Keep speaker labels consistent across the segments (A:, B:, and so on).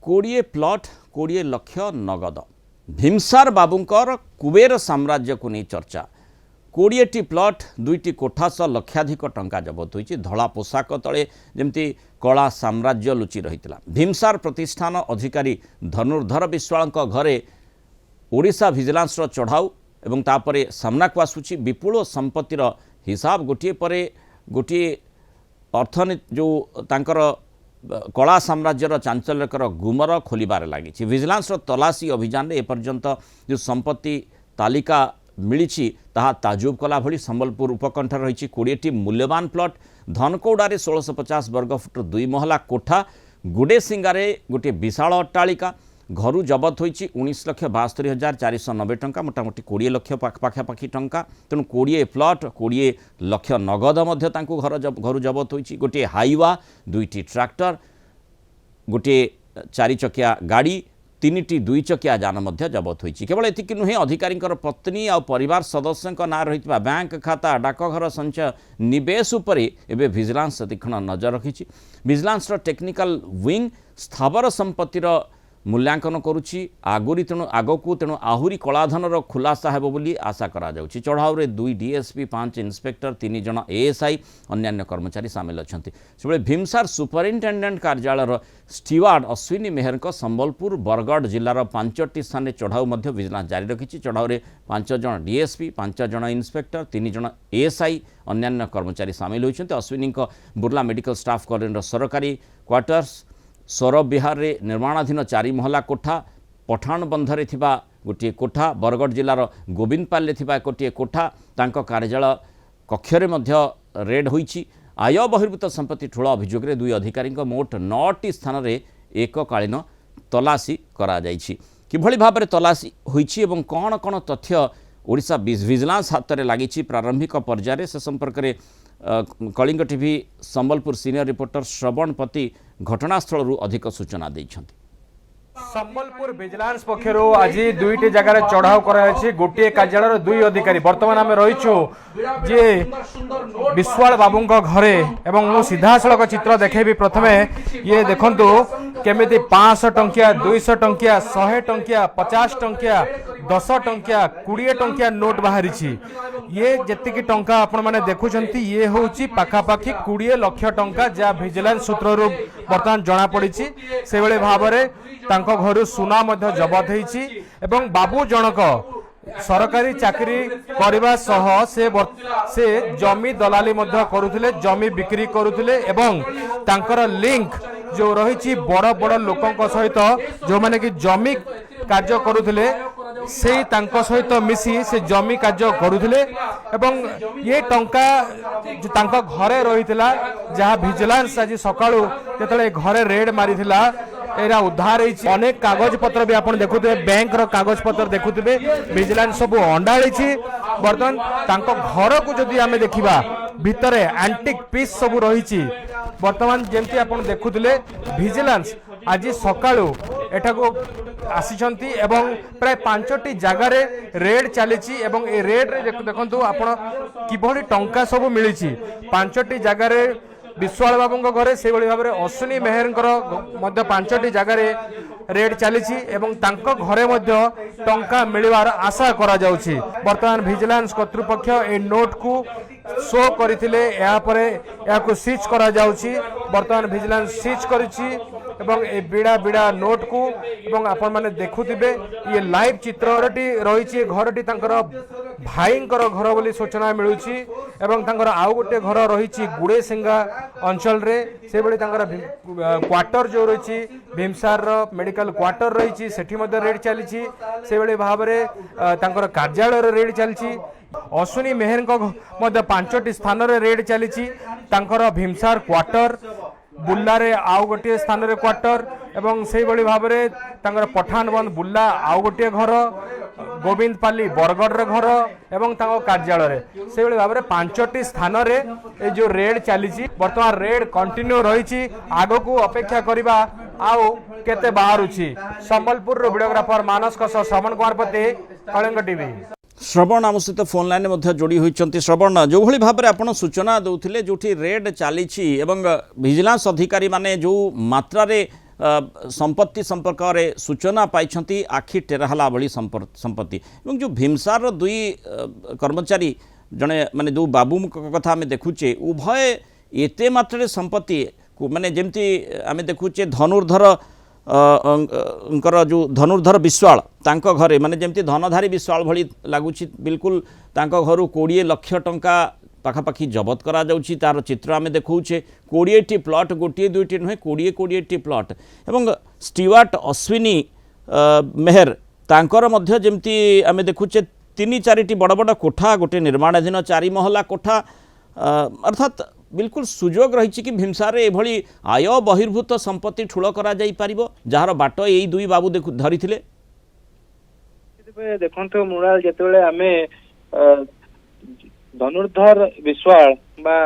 A: 20 प्लट 20 लाख नगद भीमसार बाबूंकर कुबेर साम्राज्य को नहीं चर्चा 20टी प्लट 2टी कोठा सह लक्षाधिक टंका जबत होती धला पोशाक तले जमती कला साम्राज्य लुचि रही भीमसार प्रतिष्ठान अधिकारी धनुर्धर विश्वाल घरे ओडिशा भिजिलांस चढ़ाऊ एवं तापरे सामना को आसूची विपुल संपत्तिर हिसाब गोटे पर गोटे अर्थनीति जो तांकर कला साम्राज्यर चांचल्यकर गुमर खोलिबार लगी विजिलांस तलासी अभियान एपर्यंत जो संपत्ति तालिका मिली ताहा ताजुब कला भली संबलपुर उपकंठ रही 20टी मूल्यवान प्लट धनकौड़े 1650 वर्गफुट 2 महला कोठा गुडे सिंगारे गोटे विशाल अट्टालिका घरू जबत होती 19,72,490 टंका मोटामोटी 20 लाख पाखापाखि टंका तेणु 20 प्लट 20 लाख नगद घर जबत होती गोटे हाइवा 2टी ट्रैक्टर गोटे 4 चकिया गाड़ी 3टी 2 चकिया जान जबत होती केवल एतिक नुहे अधिकारी पत्नी आ परिवार सदस्यों ना रही बैंक खाता डाकघर संचय निवेश उपरे एबे विजिलांस तीक्ष्ण नजर रखी विजिलांस टेक्निकल विंग स्थावर संपत्तिर मूल्यांकन करुच्ची आगुरी तेणु आहुरी कलाधनर खुलासा हेबो बोली आशा करा जाउछि चढ़ाऊ 2 डीएसपी 5 इन्स्पेक्टर 3 जन एएसआई अन्य कर्मचारी सामिल अछंती सेबळे भीमसार सुपरिटेडेंट कार्यालय स्टीवार्ड अश्विनी मेहर संबलपुर बरगढ़ जिलार 5टी स्थान चढ़ाऊ विजिलांस जारी रखी चढ़ाऊ 5 जन डीएसपी 5 जन इन्स्पेक्टर 3 जन एएसआई अन्य कर्मचारी सामिल होइछन्ती Ashwini Burla medical staff colony सरकारी क्वार्टर्स सौरभ विहार रे निर्माणाधीन 4 महला कोठा पठाण बंधरे थिबा गोटे कोठा बरगढ़ जिलार गोविंदपाल गोटे कोठा तांको कार्यालय कक्षरे मध्य रेड होईछि आय बहिर्भूत संपत्ति ठूल अभियोग 2 अधिकारी मोट 9टी स्थान रे एककालीन तलासी करा जाइछि किभଳି भाबरे तलासी होईछि एवं कौन कौन तथ्य ओडिशा विजिलांस हाथ में लगी प्रारंभिक पर्यायर से संपर्क में Kalinga TV Sambalpur senior reporter Shravan Pati घटनास्थल अधिक सूचना देइछन्ति।
B: संबलपुर विजिलेंस पक्षर आज 2टी जगार चढ़ाऊ कर गोटे कार्यालय 2 अधिकारी बर्तमान आम रहीचु जे विश्वाल बाबू घरे एवं मु सीधासलख चित्र देखेबी प्रथमे ये देखंतु केमिति 500 टंकिया 200 टंकिया 100 टंकिया 50 टंकिया 10 टंकिया 20 टंकिया नोट बाहरी ये जेतिकी टंका आपण माने देखुछंती ये होउची पाखापाखि 20 लाख टंका जा विजिलेंस सूत्ररू बर्तमान जना पड़ी से बेले भाबरे तांको घरु सुना मध्य जबत होईची एवं बाबू जनक सरकारी चाकरी करबा सह से जमी दलाली मध्य करुथिले जमी बिक्री करुथिले एवं तांकर लिंक जो रही बड़ बड़ लोकों सहित जो माने कि जमी कार्य करुथिले से तांको सहित मिसी से जमी कार्य करुथिले एवं ये टंका जो तांको घरे रहितला जहाँ विजिलेंस आज सकाळू जेतले घरे रेड मारिथिला एरा उद्धार होईछि अनेक कागज पत्र भी आपण देखुथे बैंक रो कागज पत्र देखुथे विजिलेंस सब अंडाळीछि बर्तन तांको घर को जदि आमे देखिबा भितरे एंटिक पीस सब रहिछि वर्तमान जेमती आपण देखुथिले विजिलेंस आज सकाळू एठाको आसीछंती एवं प्राय 5टी जगार रेड चलीछि एवं ए रेड रे देखंतु आपण किभଳି टंका सब मिलिछि 5टी जगार विश्वाल बाबू घरे से भाव में अश्विनी मेहर 5टी जगार रेड चली घरे टंका मिलवार आशा करा जाउछि वर्तमान विजिलेंस कर्तृपक्ष ए नोट को शो करथिले या सीज करा जाउछि वर्तमान विजिलेंस सीज करिछि एवं ए बिड़ा बिड़ा नोट को एवं आपण माने देखुथिबे ये लाइव चित्रटी रही घरटी तांकर भाईंकर घर बोली सूचना मिलुछि एवं तांकर आउ गोटे घर रही गुड़े सिंगा अंचल रे से बड़ी तांकर क्वार्टर जो रही भीमसार मेडिकल क्वार्टर रही सेठी मध्य रेड चली से बड़ी भाव में तांकर कार्यालय रेड चली अश्विनी मेहर 5टी स्थान रेड चली भीमसार क्वार्टर बुल्लारे आउ गोटे स्थान रे क्वार्टर एवं से बड़ी भाव में तांकर पठान बंद बुल्ला आउ गोटे घर गोविंदपाली बरगढ़ रे घर एवं तांको कार्यालय से बड़ी भाव में 5टी स्थान रे ए जो रेड चली वर्तमान रेड कंटिन्यू रही आगो को अपेक्षा करबा आउ केते बाहरुछि संबलपुर रो वीडियोग्राफर मानस श्रवण कुमार पति कलिंग टीवी।
A: श्रवण आम सहित फोन लाइन में जोड़ी होती श्रवण जो भाई भाव में आपड़ सूचना दौले जो रेड चली विजिलेंस अधिकारी माने जो मात्रा संपत्ति संपर्क में सूचना पाई आखि टेराहाला भली संपत्ति और जो भीमसार दुई कर्मचारी जड़े माने जो बाबू कथा आम देखुचे उभय एते मात्रा संपत्ति माने जमती आम देखुचे धनुर्धर जो धनुर्धर विश्वाल तांको घरे माने जमती धनधारी विश्वाल भली लगुच बिल्कुल तांको घरु 20 लाख टंका पाखापाखि जबत करा जाउछि तार चित्र आम देखौछे 20टी प्लट गोटे दुईटी नुहे 20टी प्लट एवं स्टीवार्ट अश्विनी मेहर तांकर मध्य जमती आम देखुचे 3-4टी बड़ बड़ कोठा गोटे निर्माणाधीन 4 महला कोठा अर्थात बिल्कुल सुजोग रही कि भीमसार एभली आय बहिर्भूत संपत्ति ठूल करा जाई परिबो जार बाट एई दुई बाबू धरी थिले
C: देखंतु मुराल जेतेबेले आमे धनुर्धर विश्वाल बा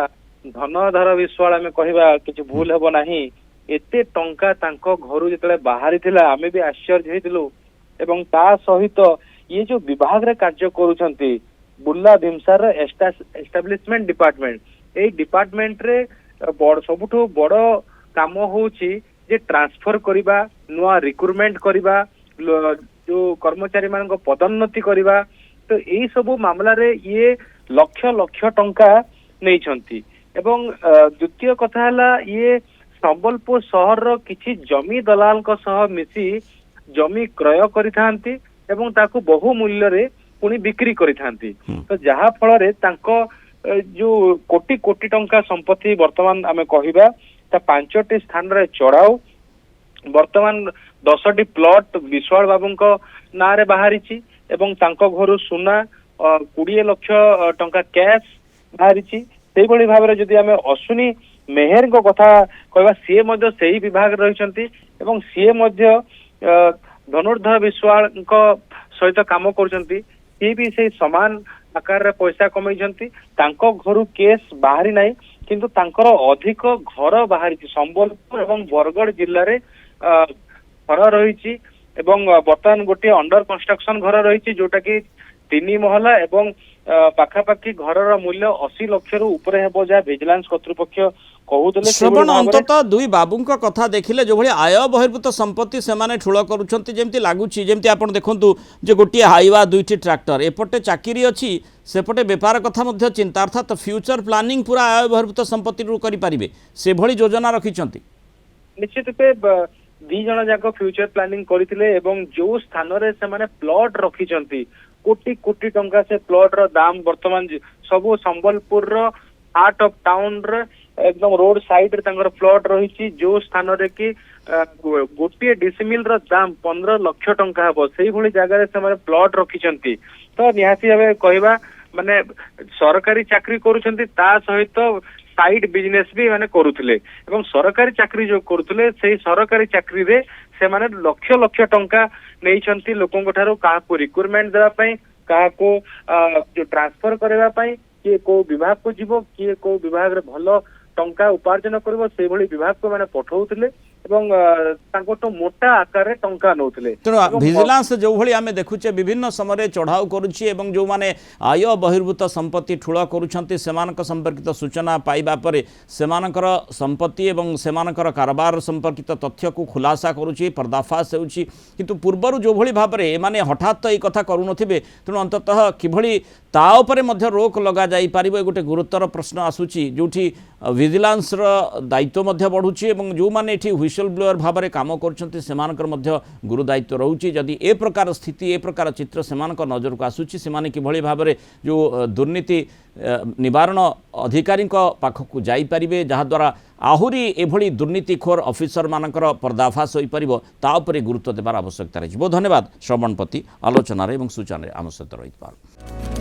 C: धनधर विश्वाल आमे कहिबा किछि भूल हेबो नाही एते टंका तांको घरु जेतेबेले बाहरी थिला आमे भी आश्चर्य हेतिलु एवं ता सहित ये जो विभाग रे कार्य करूछंती बुल्ला भीमसार एस्टाब्लिशमेंट डिपार्टमेंट ए डिपार्टमेंट रे सबुठु बड़ काम होउची जे ट्रांसफर करिबा नुआ रिक्रुटमेंट करिबा जो कर्मचारी मानक पदोन्नति करिबा तो एई सब मामला रे ये लक्ष लक्ष टंका नै छंती एवं द्वितीय कथा हला ये संबलपुर शहर रो किछि जमी दलाल को सह मिसी जमी क्रय करिथांती एवं ताकू बहु मूल्य रे पुणी बिक्री करिथांती तो जहा फल रे तांको जो कोटी कोटी टंका संपत्ति वर्तमान आमे कहिबा ता 5टी स्थान रे चढ़ाऊ वर्तमान 10टी प्लॉट विश्वाल बाबूंको ना रे बाहरिची एवं तांको घरु सुना 20 लाख टंका कैश बाहरिची सेही भली भाबरे जदि आमे अश्विनी मेहर को कथा कहबा सीए मध्य सेही विभाग रहिसंती एवं सीए मध्य धनुर्धर विश्वाल को सहित काम करछंती सी भी से समान आकार रे पैसा कमैछंती तांको घरु केस बाहरी नाही किंतु तांकर अधिक घर बाहरी संबलपुर एवं बरगढ़ जिल्ला रे घर रही एवं बर्तमान गोटे अंडर कंस्ट्रक्शन घर रही जोटा कि 3 महला एवं पाखापाखि घर मूल्य 80 लाख रु ऊपर हेबो जा विजिलेंस कर्तृपक्ष कहूतले
A: श्रवण अंततः दुई बाबूंका कथा देखिले जो भली आय बहिर्भूत संपत्ति से माने ठूल करूछंती जेमती लागुची जेमती आपण देखंतु जे गोटे हाईवा 2टी ट्रैक्टर एपटे चाकरी अछि सेपटे व्यापार कथा मध्य चिंता अर्थात फ्यूचर प्लानिंग पूरा आय बहिर्भूत संपत्ति रु करि परिबे से भली योजना रखिछंती
C: निश्चित रूपे 2 जण जाक फ्यूचर प्लानिंग करथिले एवं जो स्थान रे से माने प्लॉट रखिछंती कोटी कोटी टंका से प्लॉट रो दाम वर्तमान सबो संबलपुर रो हार्ट ऑफ टाउन रे एकदम रोड साइड रे तांगर प्लॉट रही जो स्थान रे कि गोटे डिसिमिल रो दाम 15 लाख टंका हबो सेही भली जगह रे से माने प्लॉट रखिछंती तो निहाती भाबे कहबा माने सरकारी चाकरी करूछंती ता सहित साइड बिजनेस भी माने करूथिले एवं सरकारी चाकरी जो करूथिले सेही सरकारी चाकरी रे से माने लक्ष लक्ष टंका नै छंती लोकन ठारो का को रिक्रुटमेंट देबा पई का को जो ट्रांसफर करबा पई किए को विभाग को जीवो किए को विभाग रे भलो टंका उपार्जन करबो से भली विभाग को माने पठौथिले एवं तांको तो मोटा आकार रे टंका नौथिले
A: तेणु विजिलेंस जो भली आमे देखुचे विभिन्न समय चढ़ाऊ करुछि एवं जो माने आय बहिर्भूत संपत्ति ठूल करूछंती सेमानक संपर्कित सूचना पाइबा परे सेमानकर संपत्ति एवं सेमानकर कारोबार संपर्कित तथ्य को खुलासा करुछि पर्दाफाश हेउछि किंतु पूर्वरु जो भली भाबरे माने हठात एई कथा करू नथिबे तेणु अंततः किभली ता उपरे मध्य रोक लगा जाई पारिबो गोटे गुरुतर प्रश्न आसुछि जोठी विजिलेंस रो दायित्व मध्य बढ़ुछि एवं जो माने एठी व्हिसल ब्लोअर भाव में कम कर गुरु दायित्व रोचे जदि ए प्रकार स्थिति ए प्रकार चित्र से नजर को आसूची से किभली भाव में जो दुर्नीति निवारण अधिकारी पाखक जापरें जहाद्वारा आहुरी एभली दुर्नीतिखोर ऑफिसर मानकर पर्दाफाश हो पार ता उपरे गुरुत्व देवार आवश्यकता रही। बहुत धन्यवाद श्रवणपति आलोचन और सूचना आम सहित रही।